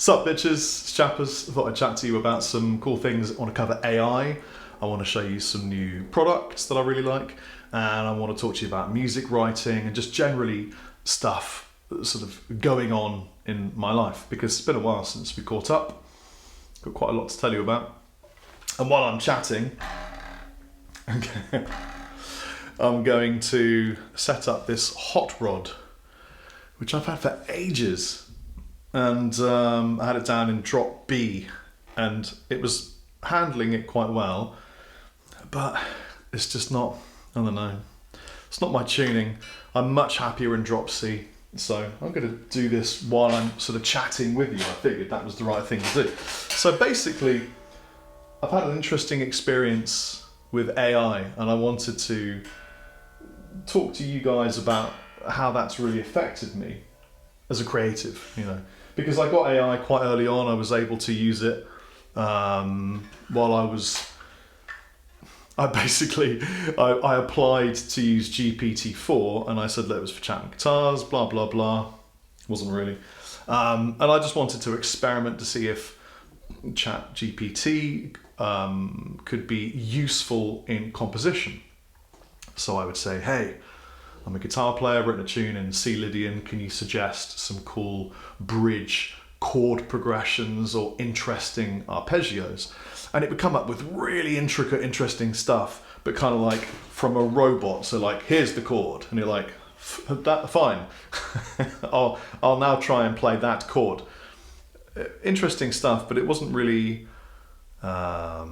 Sup bitches, it's Chappers. I thought I'd chat to you about some cool things. I want to cover AI. I want to show you some new products that I really like. And I want to talk to you about music writing and just generally stuff that's sort of going on in my life. Because it's been a while since we caught up. Got quite a lot to tell you about. And while I'm chatting, I'm going to set up this hot rod, which I've had for ages. And I had it down in drop B, and it was handling it quite well, but it's just not, I don't know, it's not my tuning. I'm much happier in drop C, so I'm going to do this while I'm sort of chatting with you. I figured that was the right thing to do. So basically, I've had an interesting experience with AI, and I wanted to talk to you guys about how that's really affected me as a creative, you know. Because I got AI quite early on, I was able to use it while I applied to use GPT-4 and I said that it was for Chapman guitars, blah, blah, blah. Wasn't really. And I just wanted to experiment to see if ChatGPT could be useful in composition. So I would say, hey, I'm a guitar player, written a tune in C Lydian. Can you suggest some cool bridge chord progressions or interesting arpeggios? And it would come up with really intricate, interesting stuff, but kind of like from a robot. So like, here's the chord. And you're like, that fine. I'll now try and play that chord. Interesting stuff, but it wasn't really, I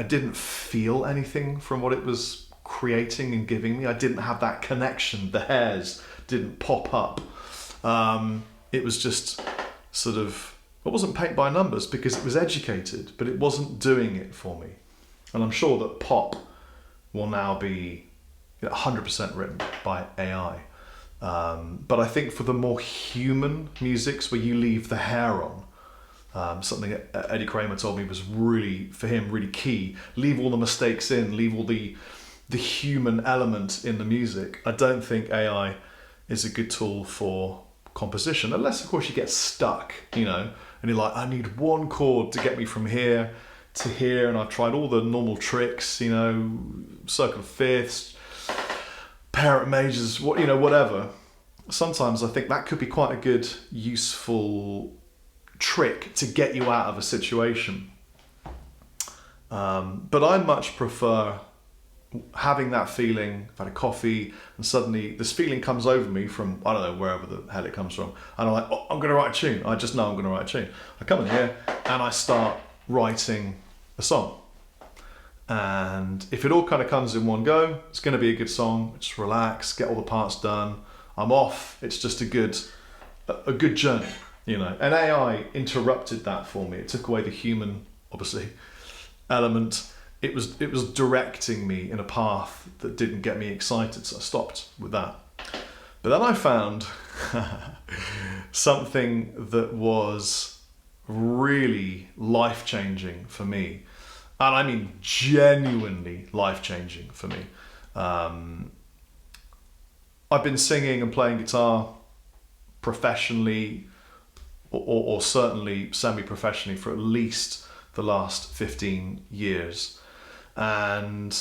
didn't feel anything from what it was creating and giving me. I didn't have that connection. The hairs didn't pop up. It was just sort of, it wasn't paint by numbers because it was educated, but it wasn't doing it for me. And I'm sure that pop will now be 100% written by AI. But I think for the more human musics where you leave the hair on, something that Eddie Kramer told me was really, for him, really key. Leave all the mistakes in, leave all the human element in the music. I don't think AI is a good tool for composition, unless of course you get stuck, you know, and you're like, I need one chord to get me from here to here, and I've tried all the normal tricks, you know, circle fifths, parent majors, what, you know, whatever. Sometimes I think that could be quite a good, useful trick to get you out of a situation. But I much prefer having that feeling. I've had a coffee and suddenly this feeling comes over me from, I don't know, wherever the hell it comes from. And I'm like, oh, I'm going to write a tune. I just know I'm going to write a tune. I come in here and I start writing a song. And if it all kind of comes in one go, it's going to be a good song. Just relax, get all the parts done. I'm off. It's just a good journey, you know. And AI interrupted that for me. It took away the human, obviously, element. It was directing me in a path that didn't get me excited, so I stopped with that. But then I found something that was really life-changing for me. And I mean genuinely life-changing for me. I've been singing and playing guitar professionally, or certainly semi-professionally, for at least the last 15 years. And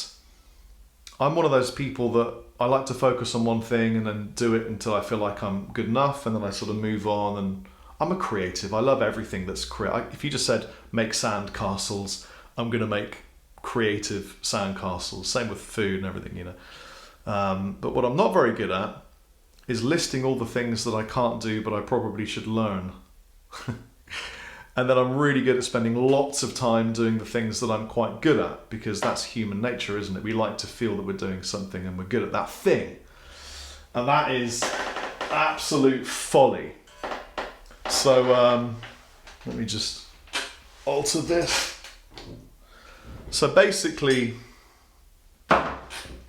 I'm one of those people that I like to focus on one thing and then do it until I feel like I'm good enough, and then I sort of move on. And I'm a creative. I love everything that's creative. If you just said make sand castles, I'm going to make creative sand castles. Same with food and everything, you know. But what I'm not very good at is listing all the things that I can't do but I probably should learn. And then I'm really good at spending lots of time doing the things that I'm quite good at, because that's human nature, isn't it? We like to feel that we're doing something and we're good at that thing. And that is absolute folly. So let me just alter this. So basically, I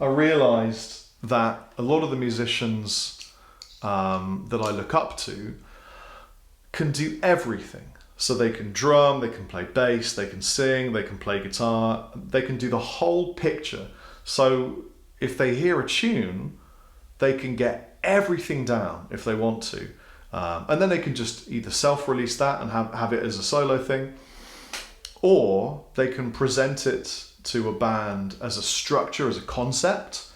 realized that a lot of the musicians that I look up to can do everything. So they can drum, they can play bass, they can sing, they can play guitar, they can do the whole picture. So if they hear a tune, they can get everything down if they want to. And then they can just either self-release that and have it as a solo thing, or they can present it to a band as a structure, as a concept,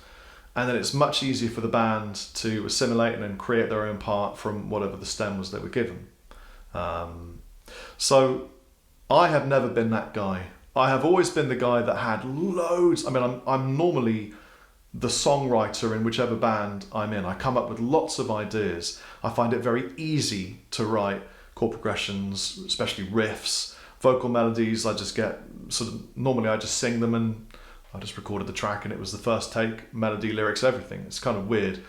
and then it's much easier for the band to assimilate and then create their own part from whatever the stem was they were given. So I have never been that guy. I have always been the guy that had loads. I mean, I'm normally the songwriter in whichever band I'm in. I come up with lots of ideas. I find it very easy to write chord progressions, especially riffs, vocal melodies. I just get normally I just sing them, and I just recorded the track and it was the first take, melody, lyrics, everything. It's kind of weird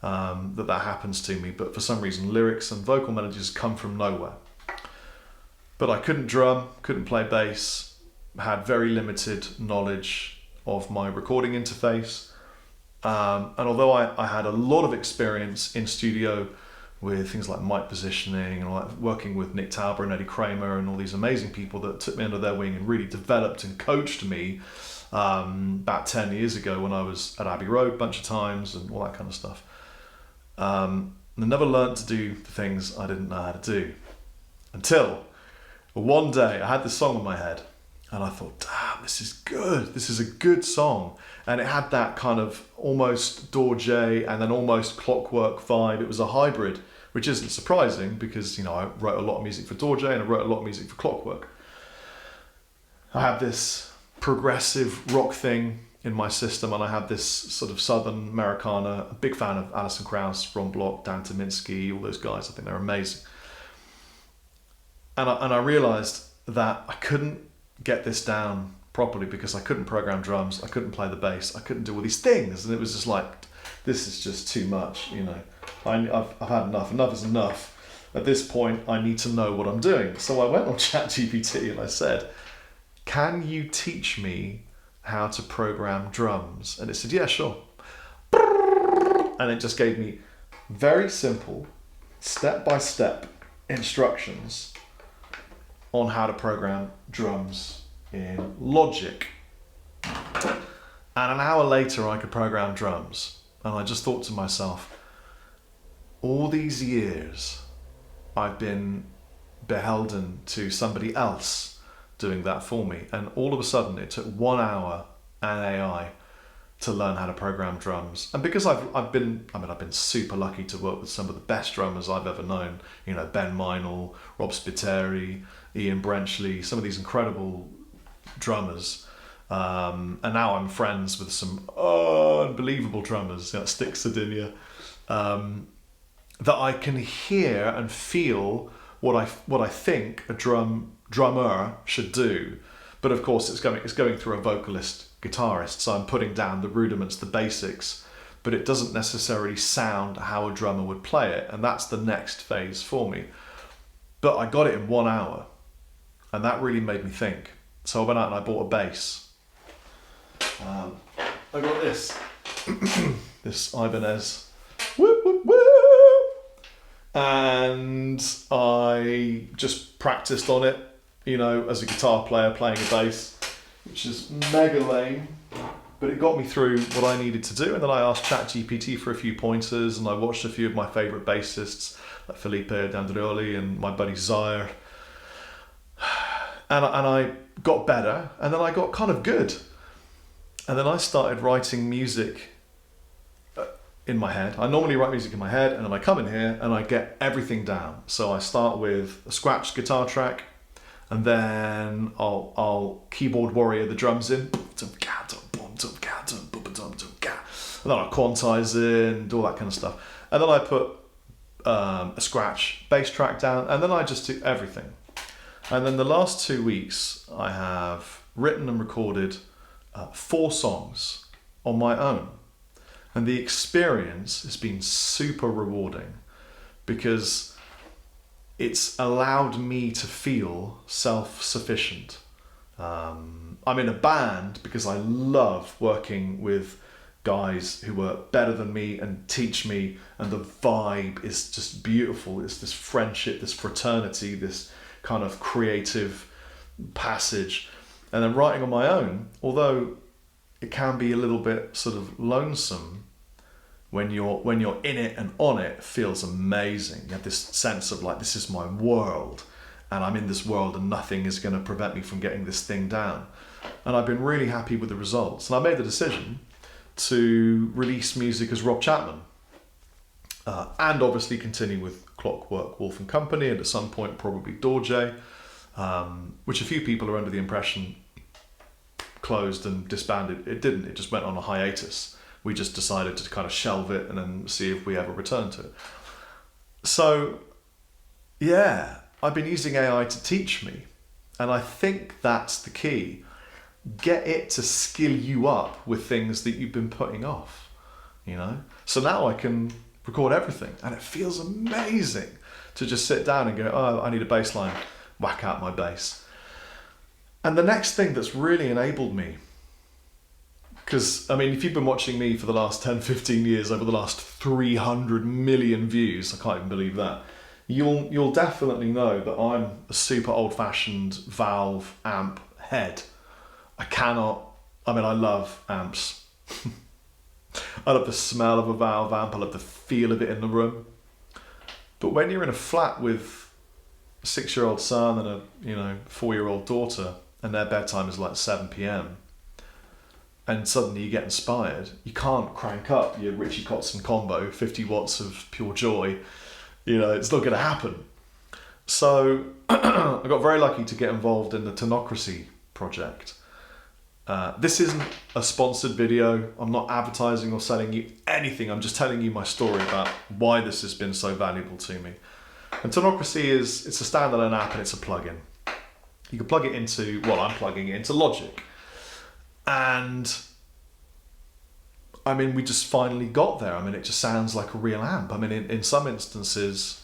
that happens to me, but for some reason lyrics and vocal melodies come from nowhere. But I couldn't drum, couldn't play bass, had very limited knowledge of my recording interface. And although I had a lot of experience in studio with things like mic positioning and all that, working with Nick Tauber and Eddie Kramer and all these amazing people that took me under their wing and really developed and coached me about 10 years ago when I was at Abbey Road a bunch of times and all that kind of stuff. I never learned to do the things I didn't know how to do until one day I had this song in my head and I thought, damn, this is good. This is a good song. And it had that kind of almost Dorje and then almost Clockwork vibe. It was a hybrid, which isn't surprising because, I wrote a lot of music for Dorje and I wrote a lot of music for Clockwork. I have this progressive rock thing in my system, and I have this sort of Southern Americana. A big fan of Alison Krauss, Ron Block, Dan Tyminski, all those guys. I think they're amazing. And I realized that I couldn't get this down properly because I couldn't program drums, I couldn't play the bass, I couldn't do all these things, and it was just like, this is just too much, I've had enough is enough. At this point I need to know what I'm doing. So I went on ChatGPT and I said, can you teach me how to program drums? And it said, yeah, sure. And it just gave me very simple step-by-step instructions on how to program drums in Logic. And an hour later I could program drums, and I just thought to myself, all these years I've been beholden to somebody else doing that for me, and all of a sudden it took 1 hour and AI to learn how to program drums. And because I've been super lucky to work with some of the best drummers I've ever known, Ben Meinl, Rob Spiteri, Ian Brenchley, some of these incredible drummers, and now I'm friends with some unbelievable drummers, Stick Sardinia, that I can hear and feel what I think a drummer should do. But of course it's going through a vocalist guitarist, so I'm putting down the rudiments, the basics, but it doesn't necessarily sound how a drummer would play it, and that's the next phase for me. But I got it in 1 hour, and that really made me think. So I went out and I bought a bass. I got this this Ibanez, whoop, whoop, whoop. And I just practiced on it, as a guitar player playing a bass, which is mega lame, but it got me through what I needed to do. And then I asked ChatGPT for a few pointers, and I watched a few of my favourite bassists like Felipe D'Andreoli and my buddy Zaire, and I got better, and then I got kind of good, and then I started writing music in my head. I normally write music in my head, and then I come in here and I get everything down. So I start with a scratched guitar track, and then I'll keyboard warrior the drums in, and then I'll quantize it and do all that kind of stuff. And then I put a scratch bass track down, and then I just do everything. And then the last 2 weeks I have written and recorded 4 songs on my own. And the experience has been super rewarding because it's allowed me to feel self-sufficient. I'm in a band because I love working with guys who are better than me and teach me, and the vibe is just beautiful. It's this friendship, this fraternity, this kind of creative passage. And then writing on my own, although it can be a little bit sort of lonesome when you're in it and on it, it feels amazing. You have this sense of like, this is my world, and I'm in this world, and nothing is going to prevent me from getting this thing down. And I've been really happy with the results. And I made the decision to release music as Rob Chapman, and obviously continue with Clockwork Wolf and Company, and at some point probably Dorje, which a few people are under the impression closed and disbanded. It didn't. It just went on a hiatus. We just decided to kind of shelve it and then see if we ever return to it. So, yeah, I've been using AI to teach me, and I think that's the key. Get it to skill you up with things that you've been putting off, you know? So now I can record everything, and it feels amazing to just sit down and go, oh, I need a bass line, whack out my bass. And the next thing that's really enabled me, because, I mean, if you've been watching me for the last 10, 15 years, over the last 300 million views, I can't even believe that, you'll definitely know that I'm a super old-fashioned valve amp head. I love amps. I love the smell of a valve amp, I love the feel of it in the room. But when you're in a flat with a 6-year-old son and a 4-year-old daughter, and their bedtime is like 7 p.m, and suddenly you get inspired, you can't crank up your Richie Kotzen combo, 50 watts of pure joy, it's not going to happen. So I got very lucky to get involved in the Tonocracy project. This isn't a sponsored video. I'm not advertising or selling you anything. I'm just telling you my story about why this has been so valuable to me. And Tonocracy it's a standalone app, and it's a plugin. You can plug it into, I'm plugging it into Logic. And I mean, we just finally got there. I mean, it just sounds like a real amp. I mean, in some instances,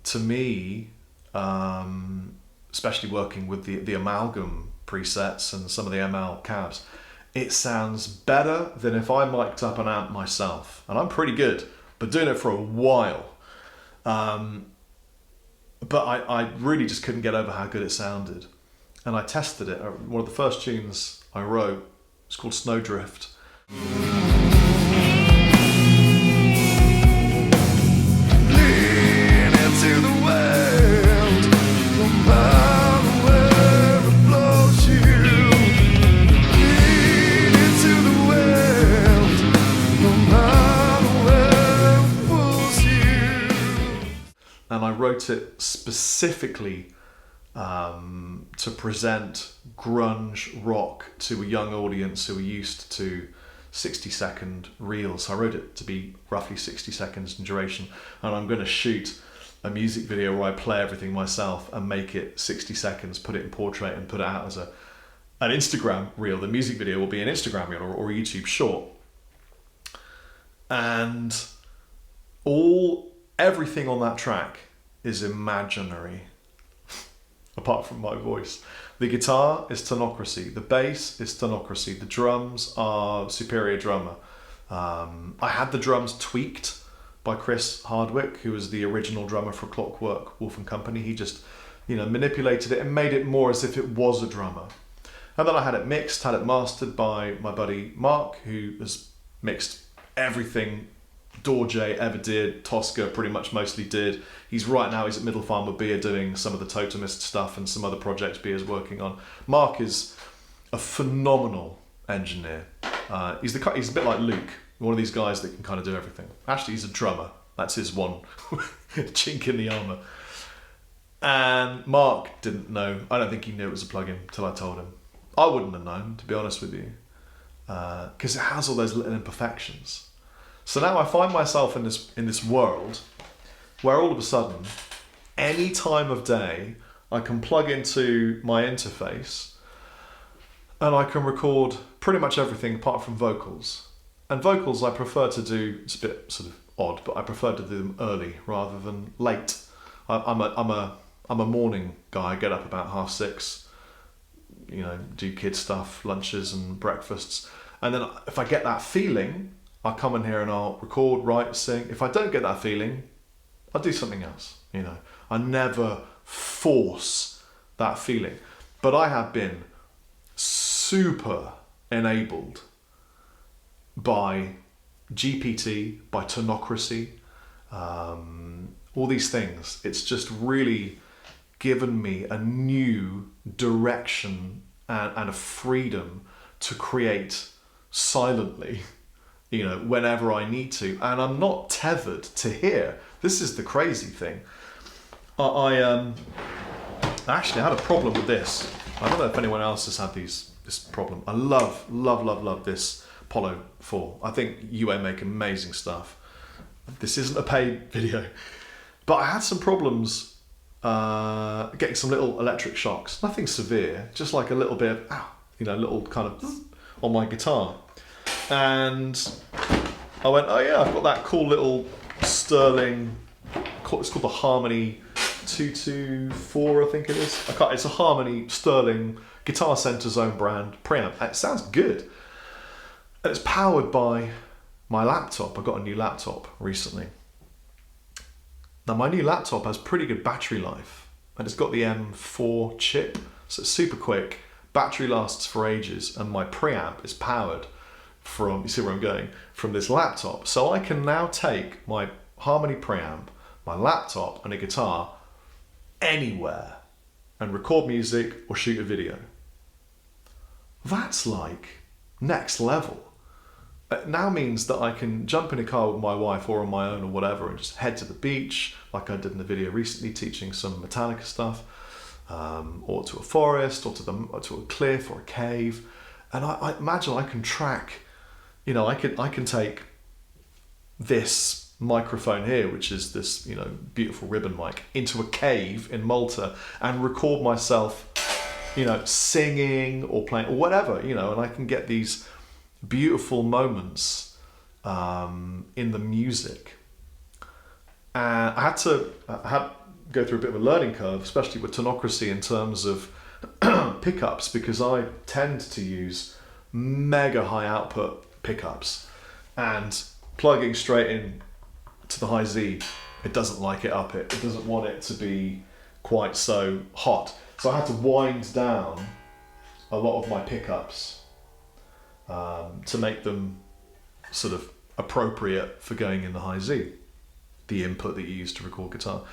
to me, especially working with the amalgam presets and some of the ML cabs, it sounds better than if I mic'd up an amp myself. And I'm pretty good, but doing it for a while. But I really just couldn't get over how good it sounded. And I tested it. One of the first tunes I wrote was called Snowdrift. Lean into the world, no matter where it blows you. Lean into the world, no matter where it pulls you. And I wrote it specifically to present grunge rock to a young audience who are used to 60-second reels. I wrote it to be roughly 60 seconds in duration, and I'm going to shoot a music video where I play everything myself and make it 60 seconds, put it in portrait and put it out as an Instagram reel. The music video will be an Instagram reel or a YouTube short. And everything on that track is imaginary, apart from my voice. The guitar is Tonocracy, the bass is Tonocracy, the drums are Superior Drummer. I had the drums tweaked by Chris Hardwick, who was the original drummer for Clockwork Wolf and Company. He just, manipulated it and made it more as if it was a drummer. And then I had it mixed, had it mastered by my buddy Mark, who has mixed everything Dorje ever did, Tosca pretty much mostly did. He's at Middle Farm with Beer doing some of the Totemist stuff and some other projects Beer's working on. Mark is a phenomenal engineer. He's a bit like Luke, one of these guys that can kind of do everything. Actually, he's a drummer. That's his one chink in the armour. And Mark didn't know. I don't think he knew it was a plugin till I told him. I wouldn't have known, to be honest with you, because it has all those little imperfections. So now I find myself in this world where all of a sudden, any time of day, I can plug into my interface and I can record pretty much everything apart from vocals. And vocals I prefer to do, it's a bit sort of odd, but I prefer to do them early rather than late. I'm a morning guy. I get up about 6:30, do kid stuff, lunches and breakfasts. And then if I get that feeling, I'll come in here and I'll record, write, sing. If I don't get that feeling, I'll do something else. I never force that feeling. But I have been super enabled by GPT, by Tonocracy, all these things. It's just really given me a new direction and a freedom to create silently, whenever I need to. And I'm not tethered to here. This is the crazy thing. I actually had a problem with this. I don't know if anyone else has had this problem. I love this Apollo 4. I think UA make amazing stuff. This isn't a paid video. But I had some problems getting some little electric shocks. Nothing severe, just like a little bit of, little kind of on my guitar. And I went, oh yeah, I've got that cool little Sterling, it's called the Harmony 224, I think it is. It's a Harmony Sterling Guitar Center's own brand preamp. It sounds good. And it's powered by my laptop. I got a new laptop recently. Now my new laptop has pretty good battery life, and it's got the M4 chip, so it's super quick. Battery lasts for ages, and my preamp is powered from, you see where I'm going, from this laptop. So I can now take my Harmony preamp, my laptop, and a guitar anywhere and record music or shoot a video. That's like next level. It now means that I can jump in a car with my wife or on my own or whatever and just head to the beach, like I did in the video recently, teaching some Metallica stuff, or to a forest, or to a cliff or a cave. And I imagine I can track, I can take this microphone here, which is this, beautiful ribbon mic, into a cave in Malta and record myself, singing or playing or whatever, and I can get these beautiful moments in the music. And I had to go through a bit of a learning curve, especially with Tonocracy in terms of pickups, because I tend to use mega high output pickups, and plugging straight in to the high Z, it doesn't like it up. It doesn't want it to be quite so hot. So I had to wind down a lot of my pickups to make them sort of appropriate for going in the high Z, the input that you use to record guitar.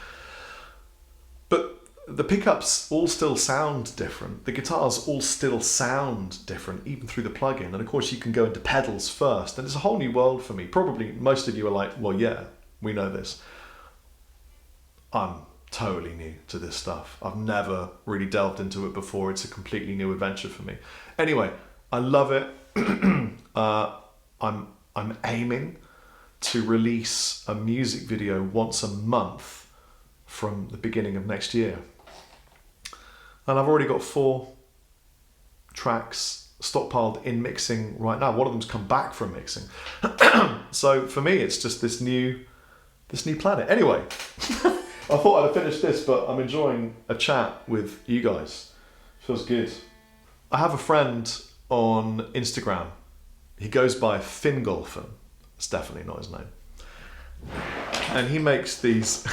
But the pickups all still sound different. The guitars all still sound different, even through the plugin. And of course you can go into pedals first, and it's a whole new world for me. Probably most of you are like, well, yeah, we know this. I'm totally new to this stuff. I've never really delved into it before. It's a completely new adventure for me. Anyway, I love it. I'm aiming to release a music video once a month from the beginning of next year. And I've already got 4 tracks stockpiled in mixing right now. One of them's come back from mixing. So for me, it's just this new planet. Anyway, I thought I'd have finished this, but I'm enjoying a chat with you guys. Feels good. I have a friend on Instagram. He goes by Fingolfin. It's definitely not his name. And he makes these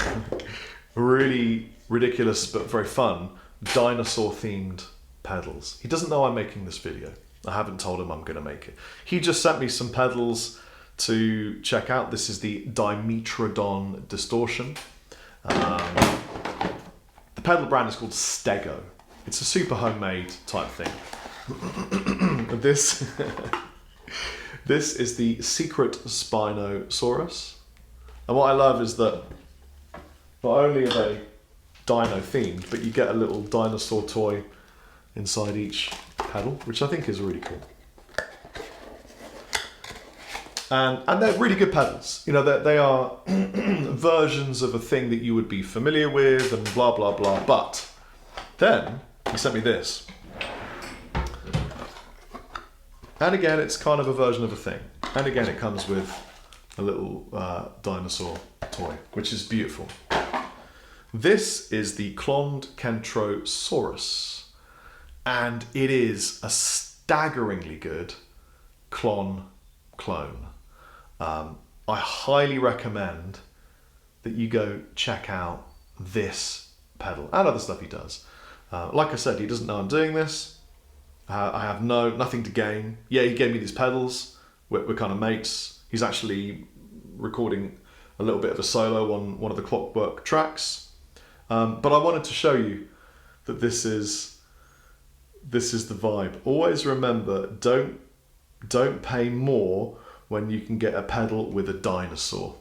really ridiculous but very fun dinosaur themed pedals. He doesn't know I'm making this video. I haven't told him I'm going to make it. He just sent me some pedals to check out. This is the Dimetrodon Distortion. The pedal brand is called STEGGO. It's a super homemade type thing. This is the Secret Spinosaurus. And what I love is that not only are they dino themed, but you get a little dinosaur toy inside each pedal, which I think is really cool. And they're really good pedals. They are versions of a thing that you would be familiar with and blah, blah, blah. But then he sent me this. And again, it's kind of a version of a thing. And again, it comes with a little dinosaur toy, which is beautiful. This is the Cloned Kentrosaurus, and it is a staggeringly good clone. I highly recommend that you go check out this pedal and other stuff he does. Like I said, he doesn't know I'm doing this. I have nothing to gain. Yeah, he gave me these pedals. We're kind of mates. He's actually recording a little bit of a solo on one of the Clockwork tracks. But I wanted to show you that this is the vibe. Always remember, don't pay more when you can get a pedal with a dinosaur.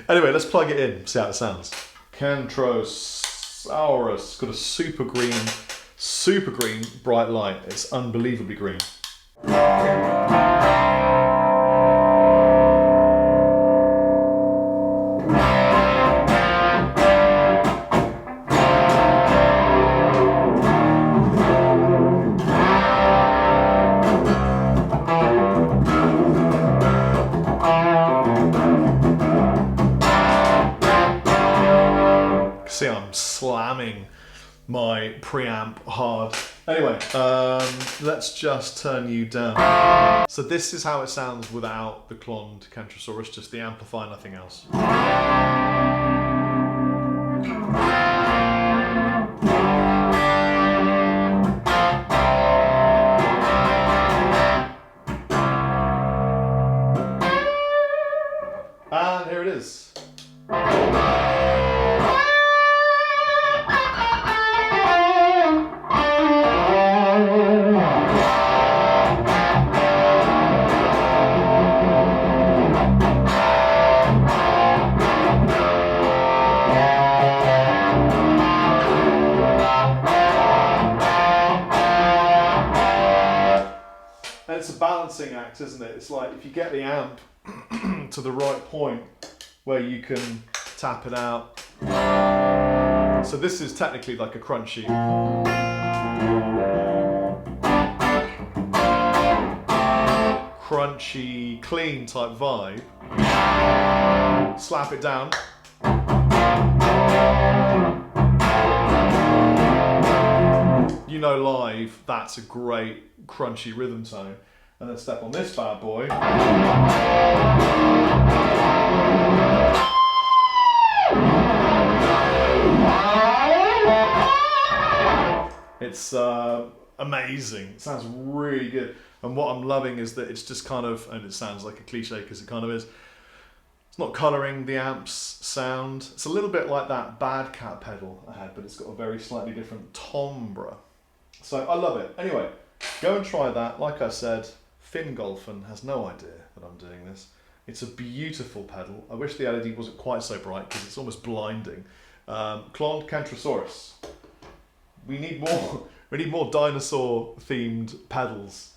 Anyway, let's plug it in, see how it sounds. Kentrosaurus, got a super green bright light. It's unbelievably green. See, I'm slamming my preamp hard. Anyway, let's just turn you down. So this is how it sounds without the cloned Kentrosaurus, just the amplifier, nothing else. And here it is. And it's a balancing act, isn't it? It's like if you get the amp to the right point where you can tap it out. So this is technically like a crunchy. Crunchy, clean type vibe. Slap it down. You know live, that's a great crunchy rhythm tone. And then step on this bad boy. It's amazing. It sounds really good. And what I'm loving is that it's just kind of, and it sounds like a cliche because it kind of is, it's not colouring the amp's sound. It's a little bit like that BadCat pedal I had, but it's got a very slightly different timbre. So I love it. Anyway, go and try that. Like I said, Fingolfin has no idea that I'm doing this. It's a beautiful pedal. I wish the LED wasn't quite so bright because it's almost blinding. Cloned Kentrosaurus. We need more. We need more dinosaur themed pedals.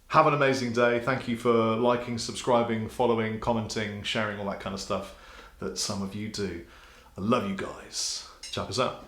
Have an amazing day. Thank you for liking, subscribing, following, commenting, sharing, all that kind of stuff that some of you do. I love you guys. Chappers out.